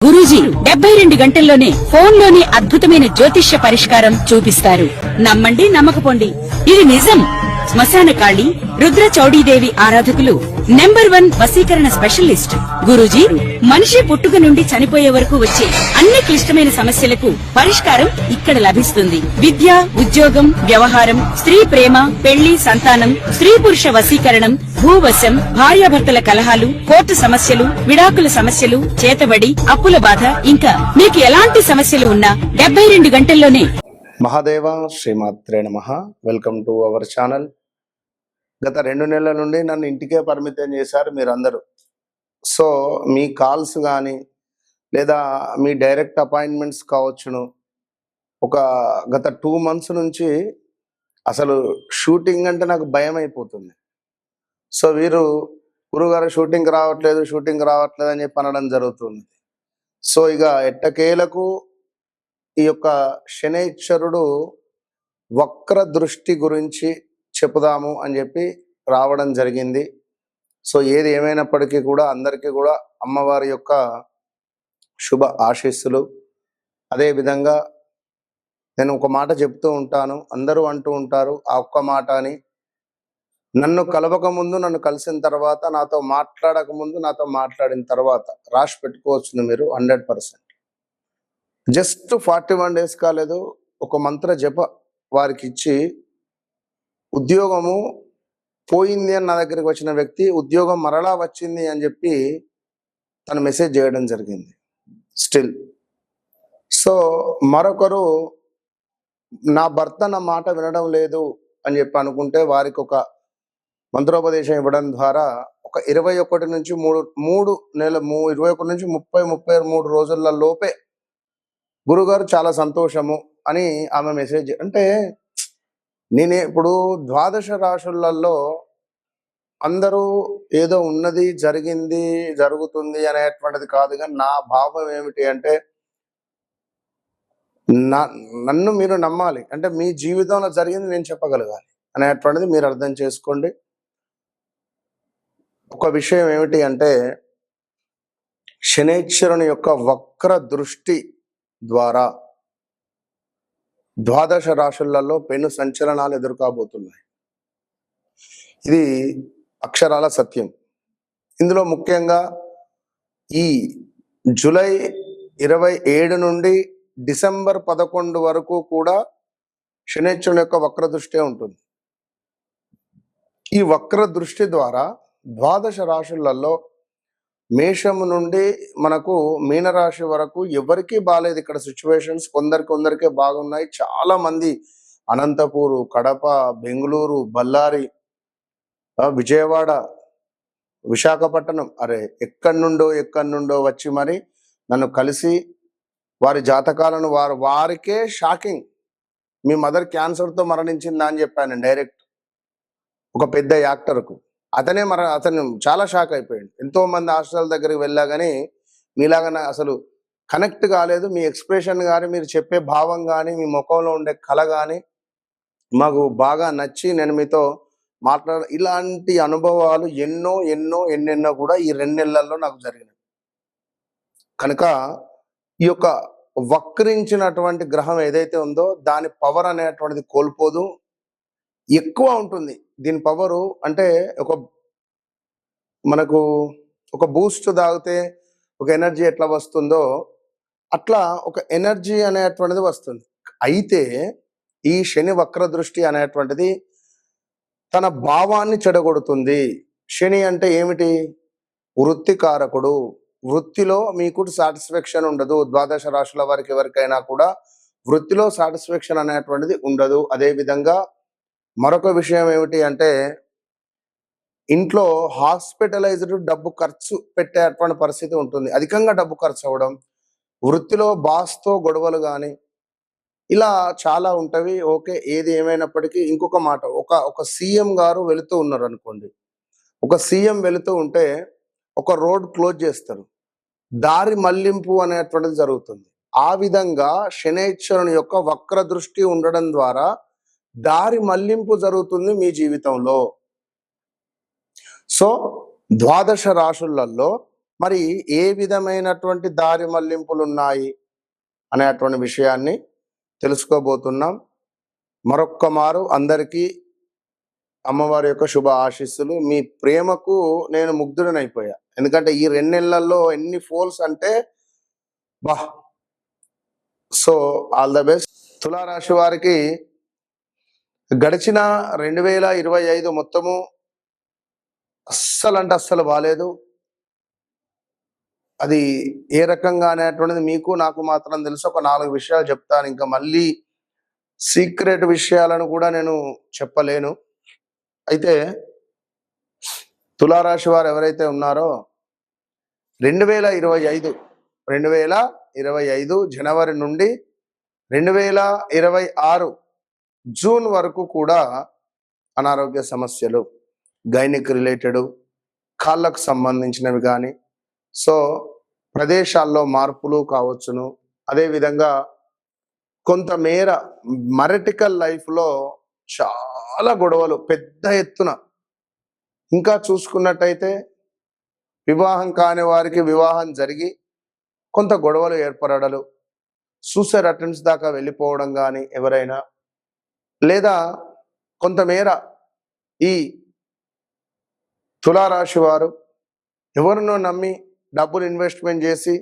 గురూజీ 72 గంటల్లోనే ఫోన్ లోని అద్భుతమైన జ్యోతిష్య పరిష్కారం చూపిస్తారు. నమ్మండి, నమ్మకపోండి, ఇది నిజం. శ్మశాన కాళి రుద్ర చౌడీదేవి ఆరాధకులు నంబర్ 1 వశీకరణ స్పెషలిస్ట్ గురూజీ. మనిషి పుట్టుక నుండి చనిపోయే వరకు వచ్చే అన్ని క్లిష్టమైన సమస్యలకు పరిష్కారం ఇక్కడ లభిస్తుంది. విద్య, ఉద్యోగం, వ్యవహారం, స్త్రీ ప్రేమ, పెళ్లి, సంతానం, స్త్రీ పురుష వశీకరణం, భూవశం, భార్యాభర్తల కలహాలు, కోర్టు సమస్యలు, విడాకుల సమస్యలు, చేతబడి, అప్పుల బాధ, ఇంకా మీకు ఎలాంటి సమస్యలు ఉన్నా 72 గంటల్లోనే. మహాదేవ శ్రీమాత్రే నమః. Welcome to our channel. గత 2 నెలల నుండి నన్ను ఇంటికే పరిమితం చేశారు మీరందరూ. సో మీ కాల్స్ కానీ లేదా మీ డైరెక్ట్ అపాయింట్మెంట్స్ కావచ్చును. గత 2 months నుంచి అసలు షూటింగ్ అంటే నాకు భయం అయిపోతుంది. సో వీరు గురుగారు షూటింగ్ రావట్లేదు అని చెప్పి అనడం జరుగుతుంది. సో ఇక ఎట్టకేలకు ఈ యొక్క శనైశ్వరుడు వక్ర దృష్టి గురించి చెప్పుదాము అని చెప్పి రావడం జరిగింది. సో ఏది ఏమైనప్పటికీ కూడా అందరికీ కూడా అమ్మవారి యొక్క శుభ ఆశీస్సులు. అదేవిధంగా నేను ఒక మాట చెప్తూ ఉంటాను, అందరూ అంటూ ఉంటారు ఆ ఒక్క మాట అని. నన్ను కలవక ముందు, నన్ను కలిసిన తర్వాత, నాతో మాట్లాడక ముందు, నాతో మాట్లాడిన తర్వాత రాసి పెట్టుకోవచ్చు మీరు 100%. జస్ట్ 41 days కాలేదు, ఒక మంత్ర జప వారికి ఇచ్చి ఉద్యోగము పోయింది అని నా దగ్గరికి వచ్చిన వ్యక్తి ఉద్యోగం మరలా వచ్చింది అని చెప్పి తను మెసేజ్ చేయడం జరిగింది స్టిల్. సో మరొకరు నా భర్త నా మాట వినడం లేదు అని చెప్పి అనుకుంటే వారికి ఒక మంత్రోపదేశం ఇవ్వడం ద్వారా ఒక 21 నుంచి 33 రోజుల లోపే గురుగారు చాలా సంతోషము అని ఆమె మెసేజ్. అంటే నేనే ఇప్పుడు 12 రాశులలో అందరూ ఏదో ఉన్నది, జరిగింది, జరుగుతుంది అనేటువంటిది కాదు. కానీ నా భావం ఏమిటి అంటే నన్ను మీరు నమ్మాలి. అంటే మీ జీవితంలో జరిగింది నేను చెప్పగలగాలి అనేటువంటిది మీరు అర్థం చేసుకోండి. ఒక విషయం ఏమిటి అంటే శనైశ్వరుని యొక్క వక్ర దృష్టి ద్వారా 12 రాశులలో పెను సంచలనాలు ఎదుర్కోబోతున్నాయి. ఇది అక్షరాల సత్యం. ఇందులో ముఖ్యంగా ఈ జూలై 27 నుండి డిసెంబర్ 11 వరకు కూడా శనైశ్వరుని యొక్క వక్ర దృష్టి ఉంటుంది. ఈ వక్ర దృష్టి ద్వారా 12 రాశులలో మేషము నుండి మనకు మీనరాశి వరకు ఎవరికి బాగాలేదు. ఇక్కడ సిచ్యువేషన్స్ కొందరికే బాగున్నాయి. చాలా మంది అనంతపూరు, కడప, బెంగళూరు, బళ్ళారి, విజయవాడ, విశాఖపట్నం, ఎక్కడి నుండో వచ్చి మరి నన్ను కలిసి వారి జాతకాలను వారికే షాకింగ్. మీ మదర్ క్యాన్సర్తో మరణించిందా అని చెప్పాను డైరెక్ట్ ఒక పెద్ద యాక్టర్కు. అతను చాలా షాక్ అయిపోయాడు. ఎంతో మంది హాస్పిటల్ దగ్గరికి వెళ్ళా కానీ మీలాగా అసలు కనెక్ట్ కాలేదు. మీ ఎక్స్ప్రెషన్ కానీ, మీరు చెప్పే భావం కానీ, మీ ముఖంలో ఉండే కళ కానీ మాకు బాగా నచ్చి నేను మీతో ఇలాంటి అనుభవాలు ఎన్నెన్నో కూడా ఈ 2 నెలల్లో నాకు జరిగినాయి. కనుక ఈ యొక్క వక్రించినటువంటి గ్రహం ఏదైతే ఉందో దాని పవర్ అనేటువంటిది కోల్పోదు, ఎక్కువ ఉంటుంది. దీని పవరు అంటే మనకు ఒక బూస్ట్ తాగితే ఒక ఎనర్జీ ఎట్లా వస్తుందో అట్లా ఒక ఎనర్జీ అనేటువంటిది వస్తుంది. అయితే ఈ శని వక్ర దృష్టి అనేటువంటిది తన భావాన్ని చెడగొడుతుంది. శని అంటే ఏమిటి? వృత్తికారకుడు. వృత్తిలో మీకు సాటిస్ఫాక్షన్ ఉండదు. 12 రాశుల వారికి ఎవరికైనా కూడా వృత్తిలో సాటిస్ఫాక్షన్ అనేటువంటిది ఉండదు. అదేవిధంగా మరొక విషయం ఏమిటి అంటే ఇంట్లో హాస్పిటలైజ్డ్ డబ్బు ఖర్చు పెట్టేటువంటి పరిస్థితి ఉంటుంది. అధికంగా డబ్బు ఖర్చు అవ్వడం, వృత్తిలో బాస్తో గొడవలు కానీ ఇలా చాలా ఉంటవి. ఓకే, ఏది ఏమైనప్పటికీ ఇంకొక మాట, ఒక సీఎం గారు వెళుతూ ఉన్నారు అనుకోండి. ఒక సీఎం వెళుతూ ఉంటే ఒక రోడ్ క్లోజ్ చేస్తారు, దారి మళ్లింపు అనేటువంటిది జరుగుతుంది. ఆ విధంగా శనైశ్వరుని యొక్క వక్ర దృష్టి ఉండడం ద్వారా దారి మళ్లింపు జరుగుతుంది మీ జీవితంలో. సో 12 రాశులలో మరి ఏ విధమైనటువంటి దారి మళ్లింపులు ఉన్నాయి అనేటువంటి విషయాన్ని తెలుసుకోబోతున్నాం. మరొక్క మారు అందరికీ అమ్మవారి యొక్క శుభ ఆశీస్సులు. మీ ప్రేమకు నేను ముగ్ధుడనైపోయా. ఎందుకంటే ఈ 2 నెలల్లో ఎన్ని ఫోల్స్ అంటే బా. So all the best. తులారాశి వారికి గడిచిన 2025 మొత్తము అస్సలు అంటే అస్సలు బాలేదు. అది ఏ రకంగా అనేటువంటిది మీకు నాకు మాత్రం తెలుసు. ఒక 4 విషయాలు చెప్తాను. ఇంకా మళ్ళీ సీక్రెట్ విషయాలను కూడా నేను చెప్పలేను. అయితే తులారాశి వారు ఎవరైతే ఉన్నారో 2025 జనవరి నుండి 2026 జూన్ వరకు కూడా అనారోగ్య సమస్యలు, గైనిక్ రిలేటెడ్, కాళ్ళకు సంబంధించినవి కానీ, సో ప్రదేశాల్లో మార్పులు కావచ్చును. అదేవిధంగా కొంతమేర మరటికల్ లైఫ్లో చాలా గొడవలు పెద్ద ఎత్తున. ఇంకా చూసుకున్నట్టయితే వివాహం కాని వారికి వివాహం జరిగి కొంత గొడవలు ఏర్పడలు, సూసైడ్ అటెంప్ట్స్ దాకా వెళ్ళిపోవడం కానీ ఎవరైనా, లేదా కొంతమేర ఈ తులారాశి వారు ఎవరినో నమ్మి డబ్బులు ఇన్వెస్ట్మెంట్ చేసి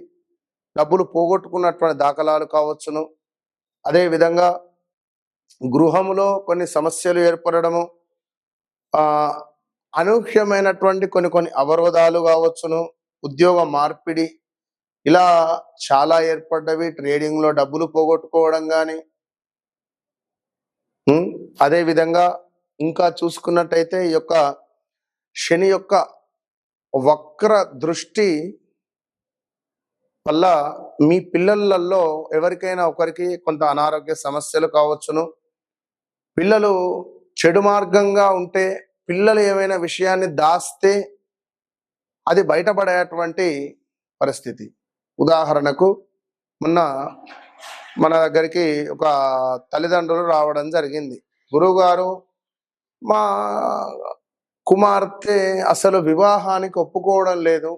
డబ్బులు పోగొట్టుకున్నటువంటి దాఖలాలు కావచ్చును. అదేవిధంగా గృహములో కొన్ని సమస్యలు ఏర్పడము, అనూహ్యమైనటువంటి కొన్ని అవరోధాలు కావచ్చును, ఉద్యోగ మార్పిడి, ఇలా చాలా ఏర్పడ్డవి. ట్రేడింగ్లో డబ్బులు పోగొట్టుకోవడం కానీ. అదేవిధంగా ఇంకా చూసుకున్నట్టయితే ఈ యొక్క శని యొక్క వక్ర దృష్టి వల్ల మీ పిల్లలలో ఎవరికైనా ఒకరికి కొంత అనారోగ్య సమస్యలు కావచ్చును. పిల్లలు చెడు మార్గంగా ఉంటే, పిల్లలు ఏమైనా విషయాన్ని దాస్తే అది బయటపడేటువంటి పరిస్థితి. ఉదాహరణకు మొన్న మన దగ్గరికి ఒక తల్లిదండ్రులు రావడం జరిగింది. గురువుగారు, మా కుమార్తె అసలు వివాహానికి ఒప్పుకోవడం లేదు,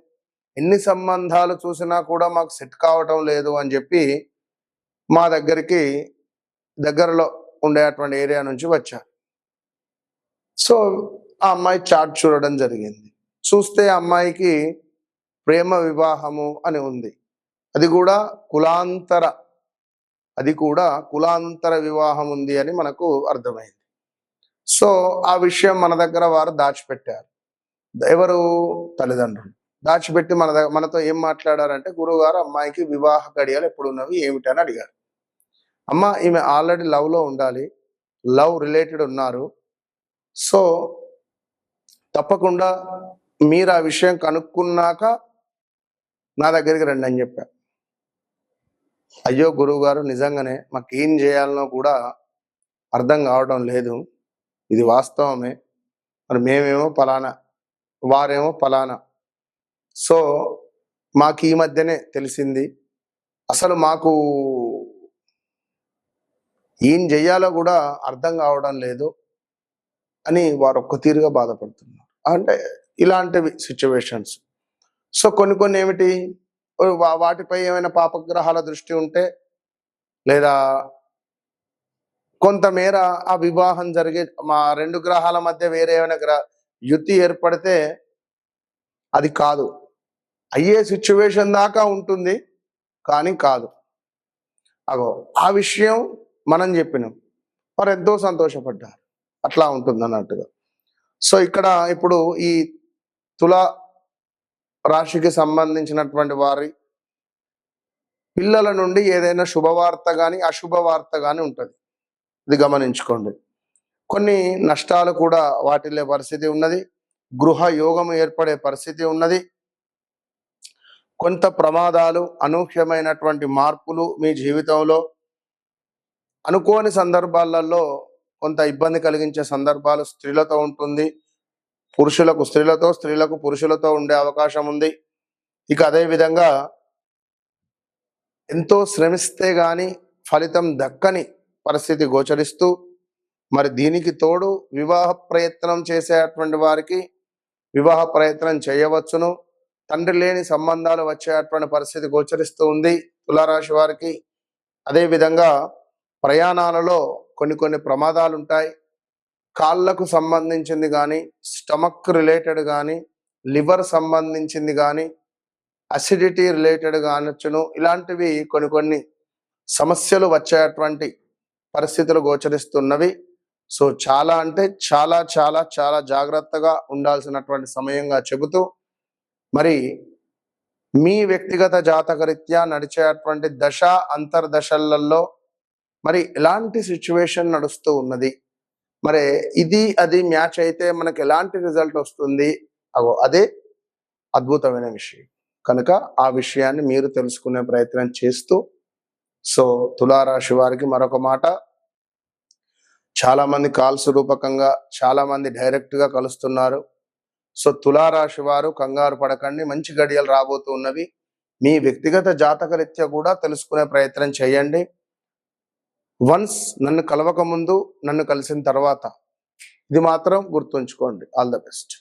ఎన్ని సంబంధాలు చూసినా కూడా మాకు సెట్ కావటం లేదు అని చెప్పి మా దగ్గరలో ఉండేటువంటి ఏరియా నుంచి వచ్చారు. సో ఆ అమ్మాయి చాట్ చూడడం జరిగింది. చూస్తే ఆ అమ్మాయికి ప్రేమ వివాహము అని ఉంది. అది కూడా కులాంతర వివాహం ఉంది అని మనకు అర్థమైంది. సో ఆ విషయం మన దగ్గర వారు దాచిపెట్టారు. ఎవరు? తల్లిదండ్రులు దాచిపెట్టి మనతో ఏం మాట్లాడారంటే, గురువుగారు అమ్మాయికి వివాహ గడియలు ఎప్పుడు ఉన్నవి ఏమిటని అడిగారు. అమ్మ, ఈమె ఆల్రెడీ లవ్లో ఉండాలి, లవ్ రిలేటెడ్ ఉన్నారు. సో తప్పకుండా మీరు ఆ విషయం కనుక్కున్నాక నా దగ్గరికి రండి అని చెప్పారు. అయ్యో గురువుగారు, నిజంగానే మాకు ఏం చేయాలనో కూడా అర్థం కావడం లేదు, ఇది వాస్తవమే, మరి మేమేమో పలానా, వారేమో పలానా. సో మాకు ఈ మధ్యనే తెలిసింది, అసలు మాకు ఏం చెయ్యాలో కూడా అర్థం కావడం లేదు అని వారు ఒక్క తీరుగా బాధపడుతున్నారు. అంటే ఇలాంటివి సిచ్యువేషన్స్. సో కొన్ని ఏమిటి, వాటిపై ఏమైనా పాపగ్రహాల దృష్టి ఉంటే, లేదా కొంతమేర ఆ వివాహం జరిగే మా 2 గ్రహాల మధ్య వేరే ఏమైనా యుతి ఏర్పడితే అది కాదు, అయ్యే సిచ్యువేషన్ దాకా ఉంటుంది కానీ కాదు. అగో ఆ విషయం మనం చెప్పినాం, వారు ఎంతో సంతోషపడ్డారు. అట్లా ఉంటుంది అన్నట్టుగా. సో ఇక్కడ ఇప్పుడు ఈ తులా రాశికి సంబంధించినటువంటి వారి పిల్లల నుండి ఏదైనా శుభవార్త కానీ అశుభవార్త కానీ ఉంటుంది, ఇది గమనించుకోండి. కొన్ని నష్టాలు కూడా వాటిల్లే పరిస్థితి ఉన్నది, గృహ యోగం ఏర్పడే పరిస్థితి ఉన్నది, కొంత ప్రమాదాలు, అనూహ్యమైనటువంటి మార్పులు మీ జీవితంలో అనుకోని సందర్భాలలో కొంత ఇబ్బంది కలిగించే సందర్భాలు స్త్రీలతో ఉంటుంది. పురుషులకు స్త్రీలతో, స్త్రీలకు పురుషులతో ఉండే అవకాశం ఉంది. ఇక అదేవిధంగా ఎంతో శ్రమిస్తే గాని ఫలితం దక్కని పరిస్థితి గోచరిస్తూ, మరి దీనికి తోడు వివాహ ప్రయత్నం చేసేటువంటి వారికి వివాహ ప్రయత్నం చేయవచ్చును. తండ్రి లేని సంబంధాలు వచ్చేటువంటి పరిస్థితి గోచరిస్తూ ఉంది తులారాశి వారికి. అదే విధంగా ప్రయాణాలలో కొన్ని ప్రమాదాలు ఉంటాయి. కాళ్ళకు సంబంధించింది కానీ, స్టమక్ రిలేటెడ్ కానీ, లివర్ సంబంధించింది కానీ, అసిడిటీ రిలేటెడ్ కానొచ్చును. ఇలాంటివి కొన్ని సమస్యలు వచ్చేటువంటి పరిస్థితులు గోచరిస్తున్నవి. సో చాలా అంటే చాలా చాలా చాలా జాగ్రత్తగా ఉండాల్సినటువంటి సమయంగా చెబుతూ, మరి మీ వ్యక్తిగత జాతకరీత్యా నడిచేటువంటి దశ అంతర్దశలలో మరి ఎలాంటి సిచ్యువేషన్ నడుస్తూ ఉన్నది, మరి ఇది అది మ్యాచ్ అయితే మనకు ఎలాంటి రిజల్ట్ వస్తుంది, అదే అద్భుతమైన విషయం. కనుక ఆ విషయాన్ని మీరు తెలుసుకునే ప్రయత్నం చేస్తూ, సో తులారాశి వారికి మరొక మాట, చాలా మంది కాల్స్ రూపకంగా, చాలా మంది డైరెక్ట్ గా కలుస్తున్నారు. సో తులారాశి వారు కంగారు పడకండి, మంచి గడియలు రాబోతూ ఉన్నవి. మీ వ్యక్తిగత జాతకరీత్యా కూడా తెలుసుకునే ప్రయత్నం చేయండి. వన్స్ నన్ను కలవక ముందు, నన్ను కలిసిన తర్వాత, ఇది మాత్రం గుర్తుంచుకోండి. All the best.